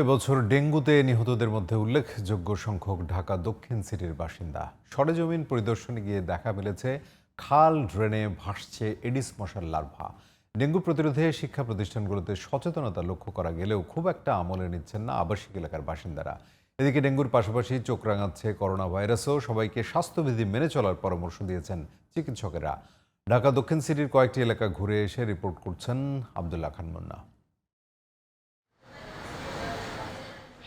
এবছর ডেঙ্গুতে নিহতদের মধ্যে উল্লেখযোগ্য সংখ্যক ঢাকা দক্ষিণ সিটির বাসিন্দা। সরেজমিন পরিদর্শনে গিয়ে দেখা মিলেছে খাল ড্রেনে ভাসছে এডিস মশার লার্ভা। ডেঙ্গু প্রতিরোধে শিক্ষা প্রতিষ্ঠানগুলোতে সচেতনতা লক্ষ্য করা গেলেও খুব একটা আমলে নিচ্ছেন না আবাসিক এলাকার বাসিন্দারা। এদিকে ডেঙ্গুর পাশাপাশি চোখ রাঙাচ্ছে করোনা ভাইরাসও। সবাইকে স্বাস্থ্যবিধি মেনে চলার পরামর্শ দিয়েছেন চিকিৎসকেরা। ঢাকা দক্ষিণ সিটির কয়েকটি এলাকা ঘুরে এসে রিপোর্ট করছেন আব্দুল্লাহ খান মুন্না।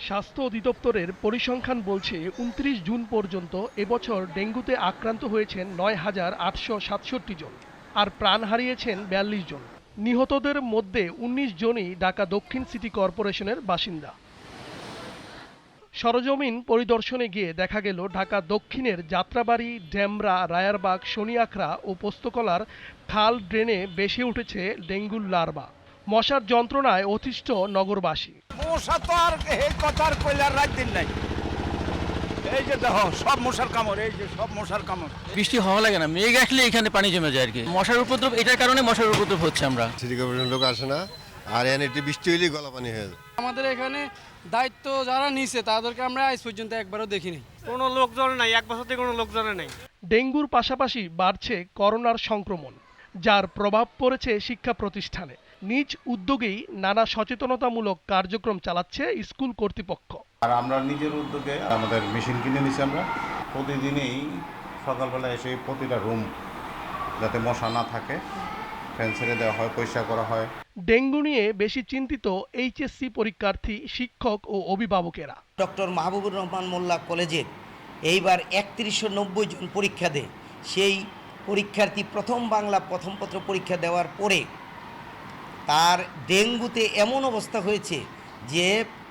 স্বাস্থ্য অধিদপ্তরের পরিসংখ্যান বলছে ২৯ জুন পর্যন্ত এবছর ডেঙ্গুতে আক্রান্ত হয়েছেন ৯,৮৬৭ জন, আর প্রাণ হারিয়েছেন ৪২ জন। নিহতদের মধ্যে ১৯ জনই ঢাকা দক্ষিণ সিটি কর্পোরেশনের বাসিন্দা। সরজমিন পরিদর্শনে গিয়ে দেখা গেল ঢাকা দক্ষিণের যাত্রাবাড়ি, ডেমরা, রায়ারবাগ, শনিয়াখড়া ও পোস্তকলার খাল ড্রেনে ভেসে উঠেছে ডেঙ্গুর লার্ভা। মশার যন্ত্রণায় অতিষ্ঠ নগরবাসী। মশা তো আর এই কথার কইলার রাত দিন নাই। এই যে দেখো সব মশার কামড়, এই যে সব মশার কামড়। বৃষ্টি হওয়া লাগে না, মেঘ আসলে এখানে পানি জমে যায় আর কি। মশার উপদ্রব, এটার কারণে মশার উপদ্রব হচ্ছে। আমরা সিটি কর্পোরেশন লোক আসে না, আর এখানে বৃষ্টি হইলেই গলা পানি হয়ে যায়। আমাদের এখানে দায়িত্ব যারা নিছে তাদেরকে আমরা আজ পর্যন্ত একবারও দেখিনি। কোনো লোকজন নাই, এক বছর থেকে কোনো লোকজন নাই। ডেঙ্গুর পাশাপাশি বাড়ছে করোনার সংক্রমণ, যার প্রভাব পড়েছে শিক্ষা প্রতিষ্ঠানে। নিজ উদ্যোগেই নানা সচেতনতামূলক কার্যক্রম চালাচ্ছে স্কুল কর্তৃপক্ষ। আর আমরা নিজের উদ্যোগে আমাদের মেশিন কিনে নিচ্ছি। আমরা প্রতিদিনই সকালবেলা এসে প্রতিটা রুম যাতে মশা না থাকে ফ্যান ছেড়ে দেওয়া হয়, পরিষ্কার করা হয়। ডেঙ্গু নিয়ে বেশি চিন্তিত এইচএসসি পরীক্ষার্থী, শিক্ষক ও অভিভাবকেরা। ডক্টর মাহবুবুর রহমান মোল্লা কলেজে এইবার ৩১৯০ জন পরীক্ষা দেয়। সেই পরীক্ষার্থী প্রথম বাংলা প্রথম পত্র পরীক্ষা দেওয়ার পরে তার ডেঙ্গুতে এমন অবস্থা হয়েছে যে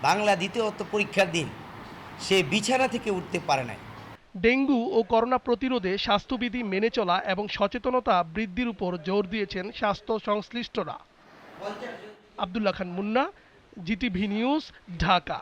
বাংলা দ্বিতীয় পরীক্ষার দিন সে বিছানা থেকে উঠতে পারে না। ডেঙ্গু ও করোনা প্রতিরোধে স্বাস্থ্যবিধি মেনে চলা এবং সচেতনতা বৃদ্ধির উপর জোর দিয়েছেন স্বাস্থ্য সংশ্লিষ্টরা। আব্দুল্লাহ খান মুন্না, জিটিভি নিউজ, ঢাকা।